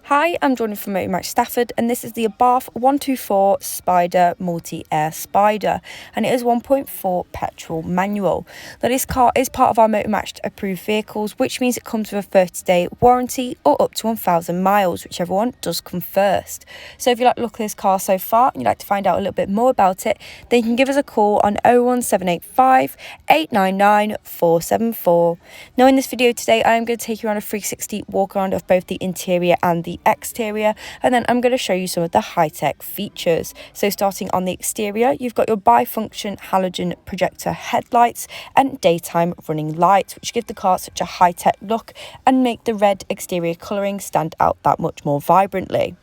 Hi, I'm Jordan from Motor Match Stafford, and this is the Abarth 1.4 Spider MultiAir Spider, and it is 1.4 petrol manual. Now, this car is part of our Motor Match approved vehicles, which means it comes with a 30-day warranty or up to 1,000 miles, whichever one does come first. So if you like the look of this car so far and you'd like to find out a little bit more about it, then you can give us a call on 01785 899 474. Now, in this video today, I am going to take you on a 360 walk around of both the interior and the exterior, and then I'm going to show you some of the high-tech features. So starting on the exterior, you've got your bi-function halogen projector headlights and daytime running lights, which give the car such a high-tech look and make the red exterior colouring stand out that much more vibrantly.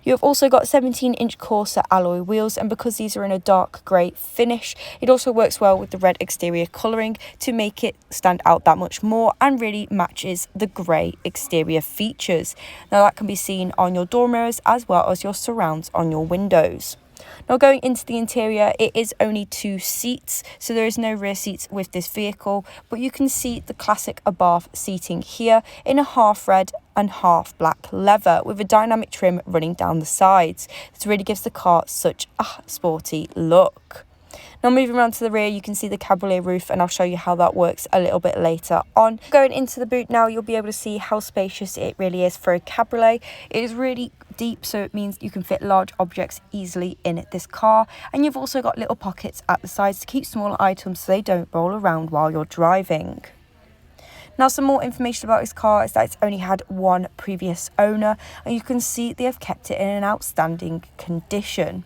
You have also got 17-inch Corsa alloy wheels, and because these are in a dark grey finish, it also works well with the red exterior colouring to make it stand out that much more and really matches the grey exterior features. Now that can be seen on your door mirrors as well as your surrounds on your windows. Now, going into the interior, it is only 2 seats, so there is no rear seats with this vehicle, but you can see the classic Abarth seating here in a half red and half black leather with a dynamic trim running down the sides. This really gives the car such a sporty look. Now, moving around to the rear, you can see the Cabriolet roof, and I'll show you how that works a little bit later on. Going into the boot now, you'll be able to see how spacious it really is for a Cabriolet. It is really deep, so it means you can fit large objects easily in this car, and you've also got little pockets at the sides to keep smaller items so they don't roll around while you're driving. Now, some more information about this car is that it's only had one previous owner, and you can see they have kept it in an outstanding condition.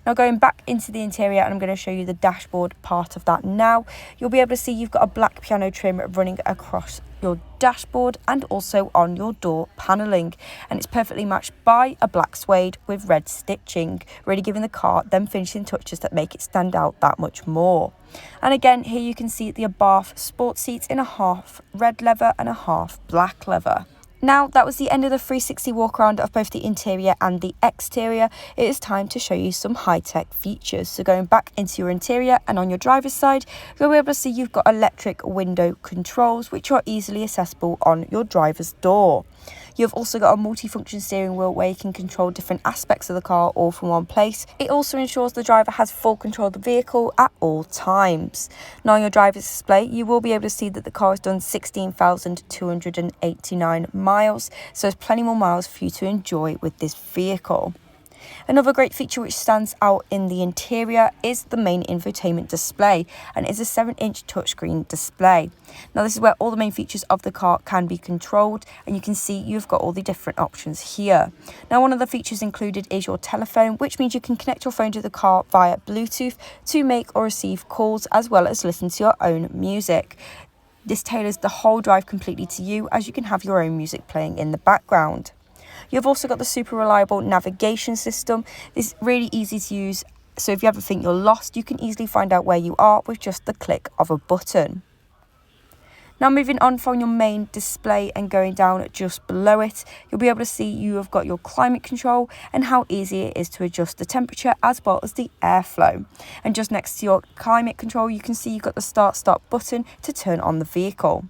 Now, going back into the interior, and I'm going to show you the dashboard part of that now, you'll be able to see you've got a black piano trim running across your dashboard and also on your door panelling, and it's perfectly matched by a black suede with red stitching, really giving the car them finishing touches that make it stand out that much more. And again, here you can see the Abarth sport seats in a half red leather and a half black leather. Now, that was the end of the 360 walk around of both the interior and the exterior. It is time to show you some high-tech features. So going back into your interior, and on your driver's side, you'll be able to see you've got electric window controls, which are easily accessible on your driver's door. You've also got a multi-function steering wheel where you can control different aspects of the car all from one place. It also ensures the driver has full control of the vehicle at all times. Now, on your driver's display, you will be able to see that the car has done 16,289 miles, so there's plenty more miles for you to enjoy with this vehicle. Another great feature which stands out in the interior is the main infotainment display, and it's a 7-inch touchscreen display. Now, this is where all the main features of the car can be controlled, and you can see you've got all the different options here. Now, one of the features included is your telephone, which means you can connect your phone to the car via Bluetooth to make or receive calls as well as listen to your own music. This tailors the whole drive completely to you, as you can have your own music playing in the background. You've also got the super reliable navigation system. It's really easy to use, so if you ever think you're lost, you can easily find out where you are with just the click of a button. Now, moving on from your main display and going down just below it, you'll be able to see you have got your climate control and how easy it is to adjust the temperature as well as the airflow. And just next to your climate control, you can see you've got the start-stop button to turn on the vehicle.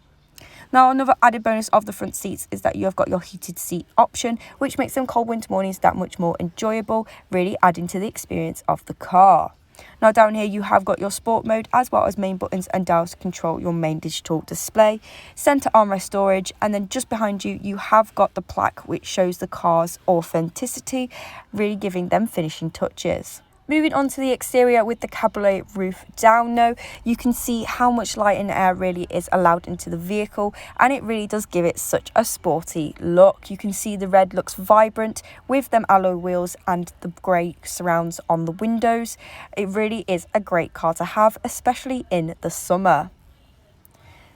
Now, another added bonus of the front seats is that you have got your heated seat option, which makes them cold winter mornings that much more enjoyable, really adding to the experience of the car. Now, down here you have got your sport mode as well as main buttons and dials to control your main digital display, centre armrest storage, and then just behind you, you have got the plaque which shows the car's authenticity, really giving them finishing touches. Moving on to the exterior with the Cabriolet roof down now, you can see how much light and air really is allowed into the vehicle, and it really does give it such a sporty look. You can see the red looks vibrant with them alloy wheels and the grey surrounds on the windows. It really is a great car to have, especially in the summer.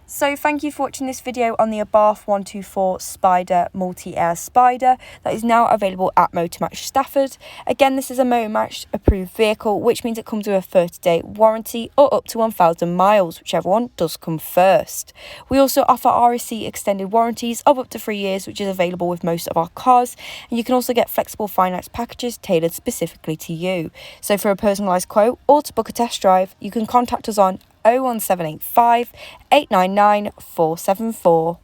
So thank you for watching this video on the Abarth 1.4 Spider MultiAir Spider that is now available at Motor Match Stafford. Again, this is a Motor Match approved vehicle, which means it comes with a 30-day warranty or up to 1,000 miles, whichever one does come first. We also offer RAC extended warranties of up to 3 years, which is available with most of our cars, and you can also get flexible finance packages tailored specifically to you. So for a personalised quote or to book a test drive, you can contact us on 01785 899 474.